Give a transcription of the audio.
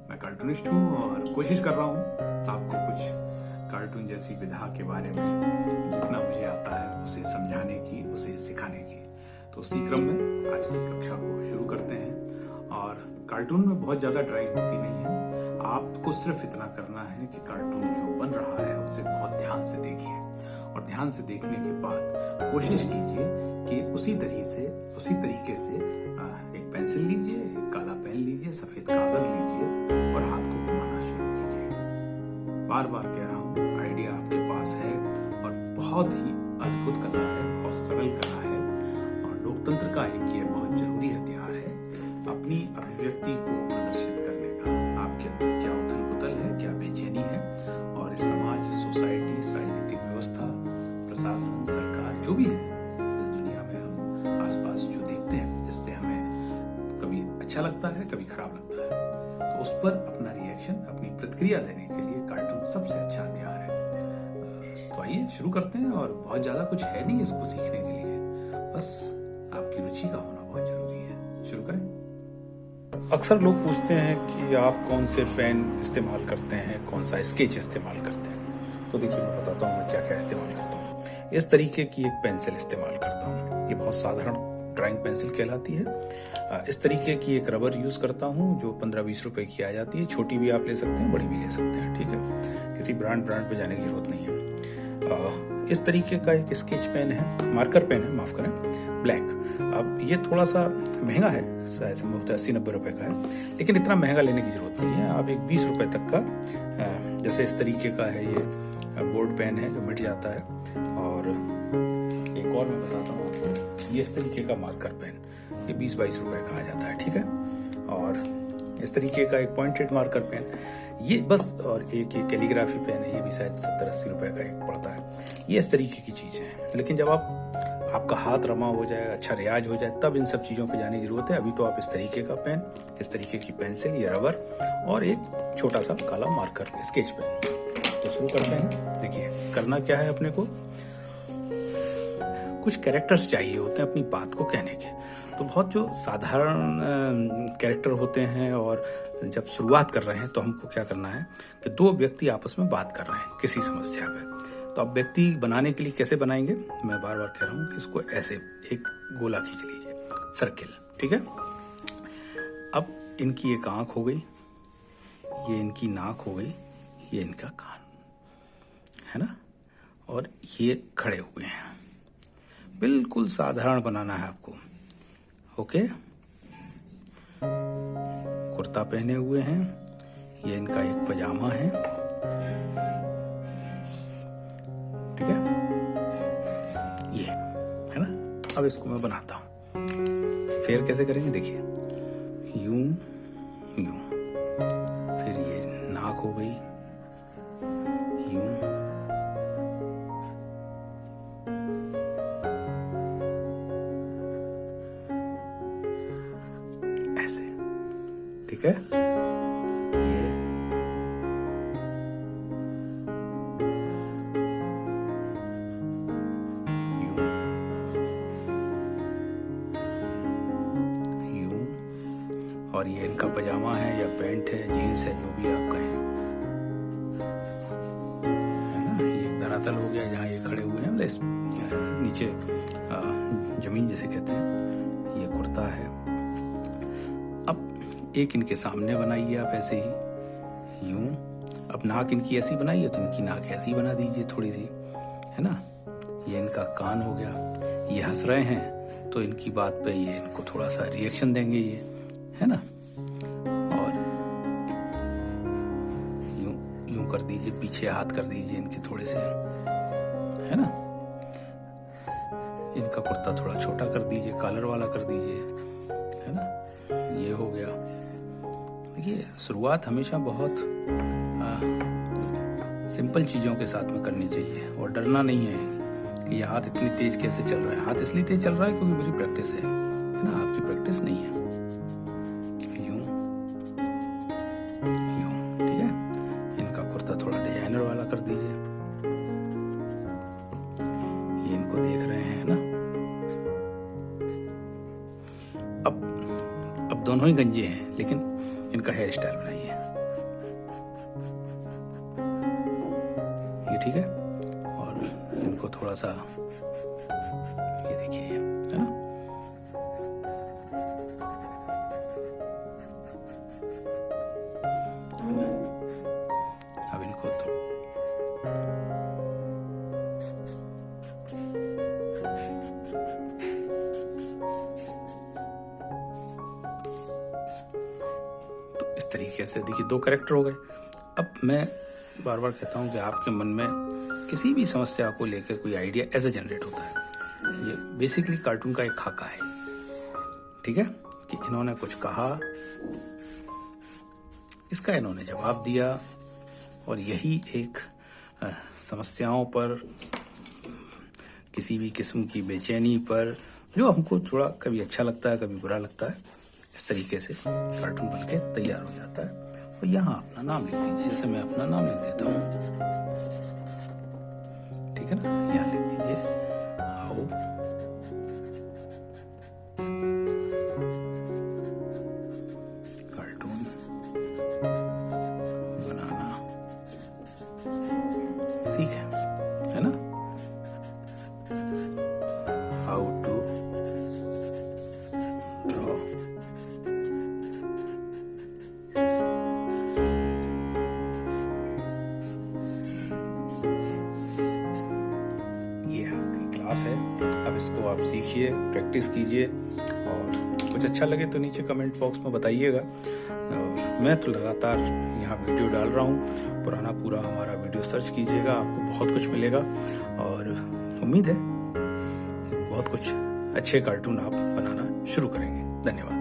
मैं कार्टूनिस्ट हूँ और कोशिश कर रहा हूँ आपको कुछ कार्टून जैसी विधा के बारे में जितना मुझे आता है उसे समझाने की, उसे सिखाने की। तो उसी क्रम में आज की कक्षा को शुरू करते हैं। और कार्टून में बहुत ज़्यादा ड्राइंग होती नहीं है, आपको सिर्फ इतना करना है कि कार्टून जो बन रहा है उसे बहुत ध्यान से देखिए और ध्यान से देखने के बाद कोशिश कीजिए कि उसी तरीके से एक पेंसिल लीजिए, एक काला पेन लीजिए, सफेद कागज लीजिए और हाथ को घुमाना शुरू कीजिए। बार बार कह रहा हूँ, आइडिया आपके पास है और बहुत ही अद्भुत कला है, बहुत सरल कला है और लोकतंत्र का एक ये बहुत जरूरी हथियार है अपनी अभिव्यक्ति को प्रदर्शित करने का। आपके अंदर क्या उथल पुथल है, क्या बेचैनी है और इस समाज, सोसाइटी, इस राजनीतिक व्यवस्था, प्रशासन, सरकार जो भी है इस दुनिया में हम आसपास जो देखते हैं, जिससे हमें कभी अच्छा लगता है, कभी खराब लगता है, तो उस पर अपना रिएक्शन, अपनी प्रतिक्रिया देने के लिए कार्टून सबसे अच्छा हथियार है। तो आइए शुरू करते हैं। और बहुत ज्यादा कुछ है नहीं इसको सीखने के लिए, बस आपकी रुचि का होना बहुत जरूरी है। शुरू करें। अक्सर लोग पूछते हैं कि आप कौन से पेन इस्तेमाल करते हैं, कौन सा स्केच इस्तेमाल करते हैं। तो देखिए, मैं बताता हूँ मैं क्या क्या इस्तेमाल करता हूँ। इस तरीके की एक पेंसिल इस्तेमाल करता हूँ, ये बहुत साधारण ड्राइंग पेंसिल कहलाती है। इस तरीके की एक रबर यूज करता हूँ जो 15-20 रुपए की आ जाती है। छोटी भी आप ले सकते हैं, बड़ी भी ले सकते हैं, ठीक है। किसी ब्रांड पे जाने की जरूरत नहीं है। इस तरीके का एक स्केच पेन है, मार्कर पेन है, माफ करें, ब्लैक। अब ये थोड़ा सा महंगा है, शायद 80-90 रुपए का है, लेकिन इतना महंगा लेने की जरूरत नहीं है। आप एक 20 रुपए तक का, जैसे इस तरीके का है, ये बोर्ड पेन है जो मिट जाता है। और एक और मैं बताता हूँ आपको, ये इस तरीके का मार्कर पेन, ये 20-22 रुपए का आ जाता है, ठीक है। और इस तरीके का एक पॉइंटेड मार्कर पेन, ये बस, और एक ये कैलीग्राफी पेन है, ये भी शायद 70-80 रुपए का एक पड़ता है। ये इस तरीके की चीज है, लेकिन जब आपका हाथ रमा हो जाए, अच्छा रियाज हो जाए, तब इन सब चीजों पे जाने की जरूरत है। अभी तो आप इस तरीके का पेन, इस तरीके की पेंसिल, ये रबर और एक छोटा सा काला मार्कर स्केच पेन। तो शुरू करते हैं। देखिए, करना क्या है, अपने को कुछ कैरेक्टर्स चाहिए होते हैं अपनी बात को कहने के। तो बहुत जो साधारण कैरेक्टर होते हैं, और जब शुरुआत कर रहे हैं तो हमको क्या करना है कि दो व्यक्ति आपस में बात कर रहे हैं किसी समस्या पे। तो अब व्यक्ति बनाने के लिए कैसे बनाएंगे, मैं बार बार कह रहा हूँ कि इसको ऐसे एक गोला खींच लीजिए, सर्किल, ठीक है। अब इनकी एक आंख हो गई, ये इनकी नाक हो गई, ये इनका कान है ना, और ये खड़े हुए हैं। बिल्कुल साधारण बनाना है आपको, ओके। कुर्ता पहने हुए हैं, ये इनका एक पजामा है, ठीक है, ये है ना। अब इसको मैं बनाता हूं, फिर कैसे करेंगे, देखिए, यूं यूं, फिर ये नाक हो गई, यूं, ऐसे, ठीक है। ये यूं यूं, और ये इनका पजामा है या पैंट है, जीन्स है, जो भी आप कहें, है ना। ये एक धरातल हो गया जहाँ ये खड़े हुए हैं, नीचे जमीन जिसे कहते हैं। ये कुर्ता है। अब एक इनके सामने बनाइए आप ऐसे ही, यूं। अब नाक इनकी ऐसी बनाइए तो इनकी नाक ऐसी बना दीजिए थोड़ी सी, है ना। ये इनका कान हो गया, ये हंस रहे हैं तो इनकी बात पे ये इनको थोड़ा सा रिएक्शन देंगे, ये है ना। और यूं यूं कर दीजिए, पीछे हाथ कर दीजिए इनके थोड़े से, है ना। इनका कुर्ता थोड़ा छोटा कर दीजिए, कॉलर वाला कर दीजिए, है ना। ये हो गया। देखिए, शुरुआत हमेशा बहुत सिंपल चीजों के साथ में करनी चाहिए और डरना नहीं है कि ये हाथ इतनी तेज कैसे चल रहा है। हाथ इसलिए तेज चल रहा है क्योंकि मेरी प्रैक्टिस है ना, आपकी प्रैक्टिस नहीं है। यूं यूं, ठीक है। इनका कुर्ता थोड़ा डिजाइनर वाला कर दीजिए, ये इनको देख रहे हैं ना। अब दोनों ही गंजे हैं, लेकिन इनका हेयर स्टाइल बनाइए। ये ठीक है। और इनको थोड़ा सा ये देखिए, है ना, अब इनको तो इस तरीके से देखिए 2 कैरेक्टर हो गए। अब मैं बार बार कहता हूं कि आपके मन में किसी भी समस्या को लेकर कोई आइडिया ऐसे जनरेट होता है, ये बेसिकली कार्टून का एक खाका है, ठीक है, कि इन्होंने कुछ कहा, इसका इन्होंने जवाब दिया, और यही एक समस्याओं पर, किसी भी किस्म की बेचैनी पर, जो हमको थोड़ा कभी अच्छा लगता है कभी बुरा लगता है, इस तरीके से कार्टून बनके तैयार हो जाता है। और यहाँ अपना नाम लिख दीजिए, जैसे मैं अपना नाम लिख देता हूँ, ठीक है ना। यहाँ लिख दीजिए हाउ कार्टून बनाना सीखें, है ना, हाउ टू ड्रॉ क्लास है। अब इसको आप सीखिए, प्रैक्टिस कीजिए, और कुछ अच्छा लगे तो नीचे कमेंट बॉक्स में बताइएगा। और मैं तो लगातार यहाँ वीडियो डाल रहा हूँ, पुराना पूरा हमारा वीडियो सर्च कीजिएगा, आपको बहुत कुछ मिलेगा। और उम्मीद है बहुत कुछ अच्छे कार्टून आप बनाना शुरू करेंगे। धन्यवाद।